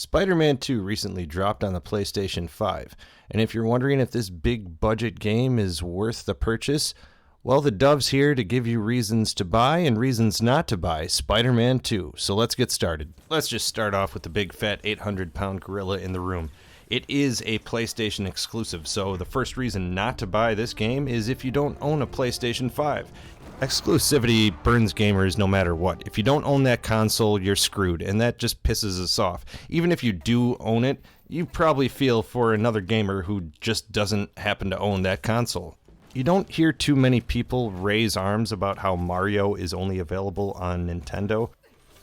Spider-Man 2 recently dropped on the PlayStation 5, and if you're wondering if this big budget game is worth the purchase, well, the Dove's here to give you reasons to buy and reasons not to buy Spider-Man 2, so let's get started. Let's just start off with the big fat 800-pound gorilla in the room. It is a PlayStation exclusive, so the first reason not to buy this game is if you don't own a PlayStation 5. Exclusivity burns gamers no matter what. If you don't own that console, you're screwed, and that just pisses us off. Even if you do own it, you probably feel for another gamer who just doesn't happen to own that console. You don't hear too many people raise arms about how Mario is only available on Nintendo,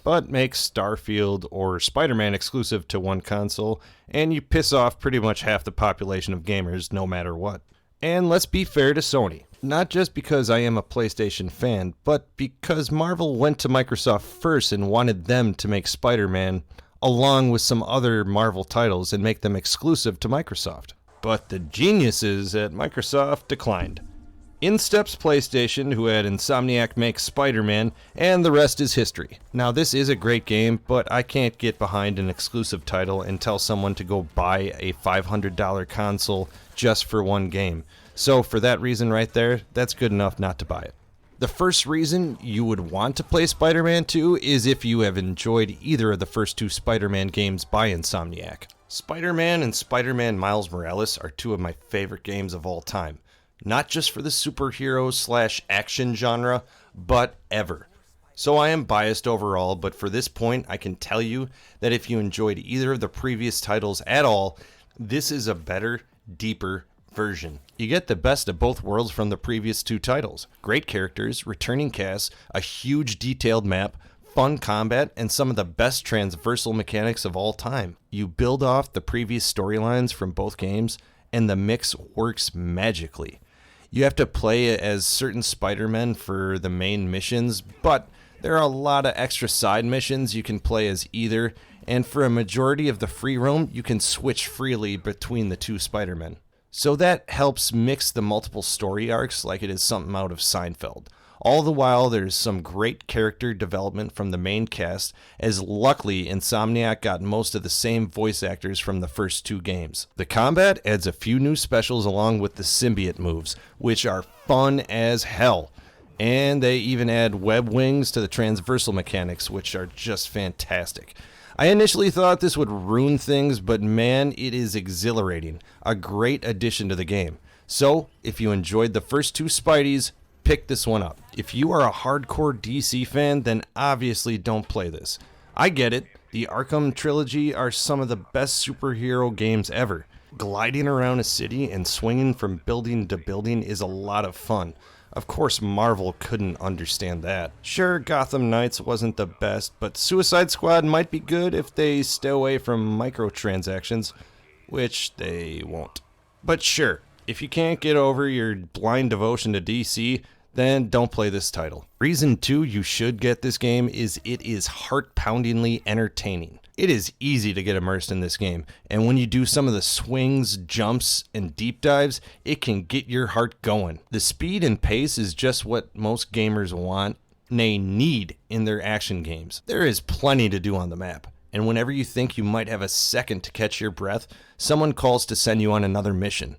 but makes Starfield or Spider-Man exclusive to one console, and you piss off pretty much half the population of gamers no matter what. And let's be fair to Sony. Not just because I am a PlayStation fan, but because Marvel went to Microsoft first and wanted them to make Spider-Man along with some other Marvel titles and make them exclusive to Microsoft. But the geniuses at Microsoft declined. In steps PlayStation, who had Insomniac make Spider-Man, and the rest is history. Now this is a great game, but I can't get behind an exclusive title and tell someone to go buy a $500 console just for one game. So for that reason right there, that's good enough not to buy it. The first reason you would want to play Spider-Man 2 is if you have enjoyed either of the first two Spider-Man games by Insomniac. Spider-Man and Spider-Man Miles Morales are two of my favorite games of all time. Not just for the superhero/action genre, but ever. So I am biased overall, but for this point I can tell you that if you enjoyed either of the previous titles at all, this is a better, deeper version. You get the best of both worlds from the previous two titles. Great characters, returning casts, a huge detailed map, fun combat, and some of the best transversal mechanics of all time. You build off the previous storylines from both games, and the mix works magically. You have to play as certain Spider-Men for the main missions, but there are a lot of extra side missions you can play as either, and for a majority of the free roam, you can switch freely between the two Spider-Men. So that helps mix the multiple story arcs like it is something out of Seinfeld. All the while, there's some great character development from the main cast, as luckily Insomniac got most of the same voice actors from the first two games. The combat adds a few new specials along with the symbiote moves, which are fun as hell. And they even add web wings to the transversal mechanics, which are just fantastic. I initially thought this would ruin things, but man, it is exhilarating. A great addition to the game. So, if you enjoyed the first two Spideys, pick this one up. If you are a hardcore DC fan, then obviously don't play this. I get it. The Arkham trilogy are some of the best superhero games ever. Gliding around a city and swinging from building to building is a lot of fun. Of course, Marvel couldn't understand that. Sure, Gotham Knights wasn't the best, but Suicide Squad might be good if they stay away from microtransactions, which they won't. But sure, if you can't get over your blind devotion to DC, then don't play this title. Reason 2 you should get this game is it is heart-poundingly entertaining. It is easy to get immersed in this game, and when you do some of the swings, jumps, and deep dives, it can get your heart going. The speed and pace is just what most gamers want, nay need, in their action games. There is plenty to do on the map, and whenever you think you might have a second to catch your breath, someone calls to send you on another mission.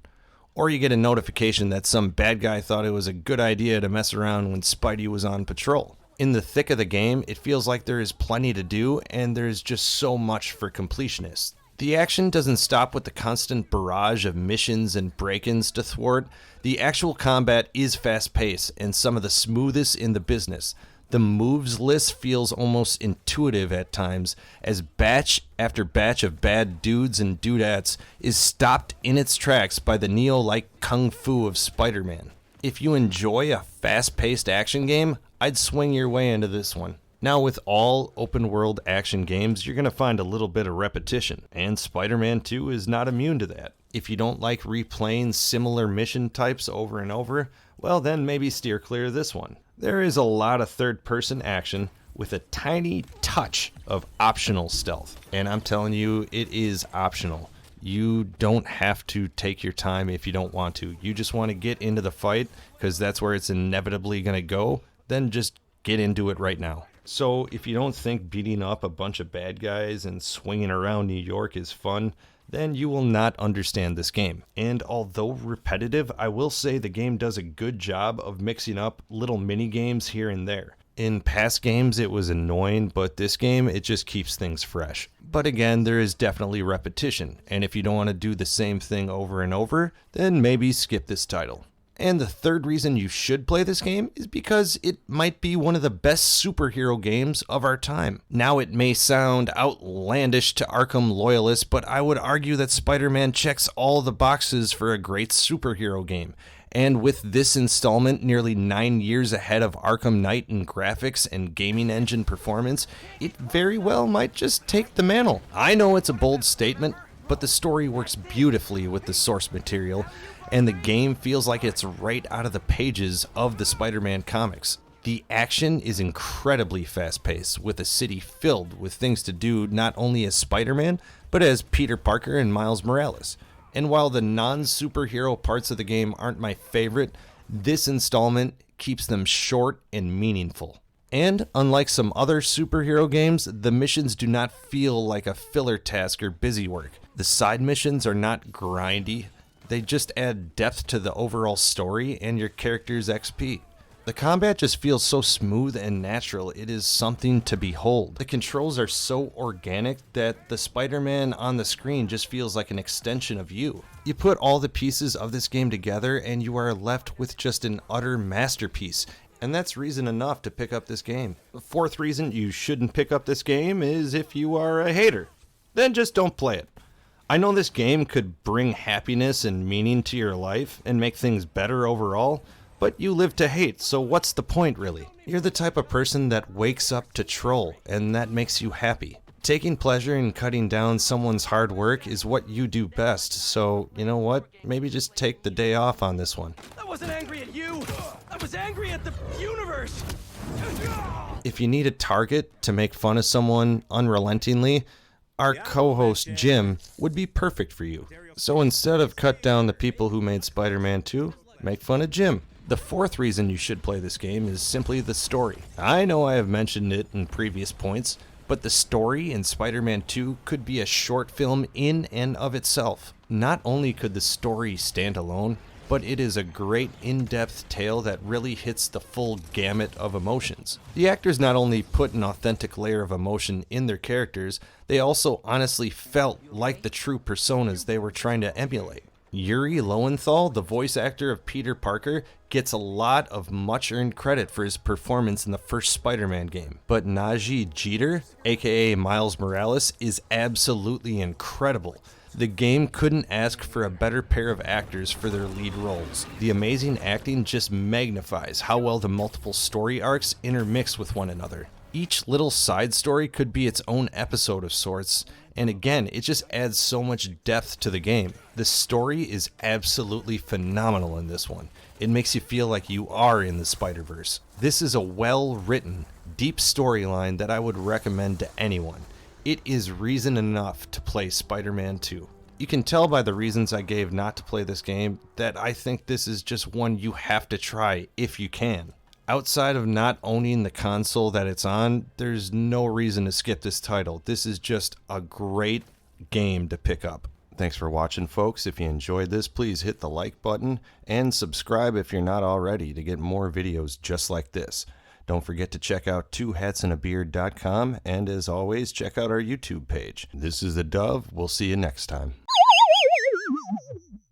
Or you get a notification that some bad guy thought it was a good idea to mess around when Spidey was on patrol. In the thick of the game, it feels like there is plenty to do, and there's just so much for completionists. The action doesn't stop with the constant barrage of missions and break-ins to thwart. The actual combat is fast-paced and some of the smoothest in the business. The moves list feels almost intuitive at times, as batch after batch of bad dudes and dudettes is stopped in its tracks by the Neo-like kung fu of Spider-Man. If you enjoy a fast-paced action game, I'd swing your way into this one. Now, with all open-world action games, you're going to find a little bit of repetition, and Spider-Man 2 is not immune to that. If you don't like replaying similar mission types over and over, well then maybe steer clear of this one. There is a lot of third-person action with a tiny touch of optional stealth, and I'm telling you, it is optional. You don't have to take your time if you don't want to. You just want to get into the fight because that's where it's inevitably going to go. Then just get into it right now. So if you don't think beating up a bunch of bad guys and swinging around New York is fun, then you will not understand this game. And although repetitive, I will say the game does a good job of mixing up little mini games here and there. In past games it was annoying, but this game it just keeps things fresh. But again, there is definitely repetition, and if you don't want to do the same thing over and over, then maybe skip this title. And the third reason you should play this game is because it might be one of the best superhero games of our time. Now it may sound outlandish to Arkham loyalists, but I would argue that Spider-Man checks all the boxes for a great superhero game. And with this installment nearly 9 years ahead of Arkham Knight in graphics and gaming engine performance, it very well might just take the mantle. I know it's a bold statement, but the story works beautifully with the source material, and the game feels like it's right out of the pages of the Spider-Man comics. The action is incredibly fast-paced, with a city filled with things to do not only as Spider-Man, but as Peter Parker and Miles Morales. And while the non-superhero parts of the game aren't my favorite, this installment keeps them short and meaningful. And unlike some other superhero games, the missions do not feel like a filler task or busy work. The side missions are not grindy, they just add depth to the overall story and your character's XP. The combat just feels so smooth and natural, it is something to behold. The controls are so organic that the Spider-Man on the screen just feels like an extension of you. You put all the pieces of this game together and you are left with just an utter masterpiece. And that's reason enough to pick up this game. The fourth reason you shouldn't pick up this game is if you are a hater. Then just don't play it. I know this game could bring happiness and meaning to your life and make things better overall, but you live to hate, so what's the point really? You're the type of person that wakes up to troll, and that makes you happy. Taking pleasure in cutting down someone's hard work is what you do best, so you know what? Maybe just take the day off on this one. I wasn't angry at you! I was angry at the universe! If you need a target to make fun of someone unrelentingly, our co-host Jim would be perfect for you. So instead of cut down the people who made Spider-Man 2, make fun of Jim. The fourth reason you should play this game is simply the story. I know I have mentioned it in previous points, but the story in Spider-Man 2 could be a short film in and of itself. Not only could the story stand alone, but it is a great in-depth tale that really hits the full gamut of emotions. The actors not only put an authentic layer of emotion in their characters, they also honestly felt like the true personas they were trying to emulate. Yuri Lowenthal, the voice actor of Peter Parker, gets a lot of much-earned credit for his performance in the first Spider-Man game. But Najee Jeter, aka Miles Morales, is absolutely incredible. The game couldn't ask for a better pair of actors for their lead roles. The amazing acting just magnifies how well the multiple story arcs intermix with one another. Each little side story could be its own episode of sorts, and again, it just adds so much depth to the game. The story is absolutely phenomenal in this one. It makes you feel like you are in the Spider-Verse. This is a well-written, deep storyline that I would recommend to anyone. It is reason enough to play Spider-Man 2. You can tell by the reasons I gave not to play this game that I think this is just one you have to try if you can. Outside of not owning the console that it's on, there's no reason to skip this title. This is just a great game to pick up. Thanks for watching, folks. If you enjoyed this, please hit the like button and subscribe if you're not already to get more videos just like this. Don't forget to check out twohatsandabeard.com, and as always, check out our YouTube page. This is the Dove. We'll see you next time.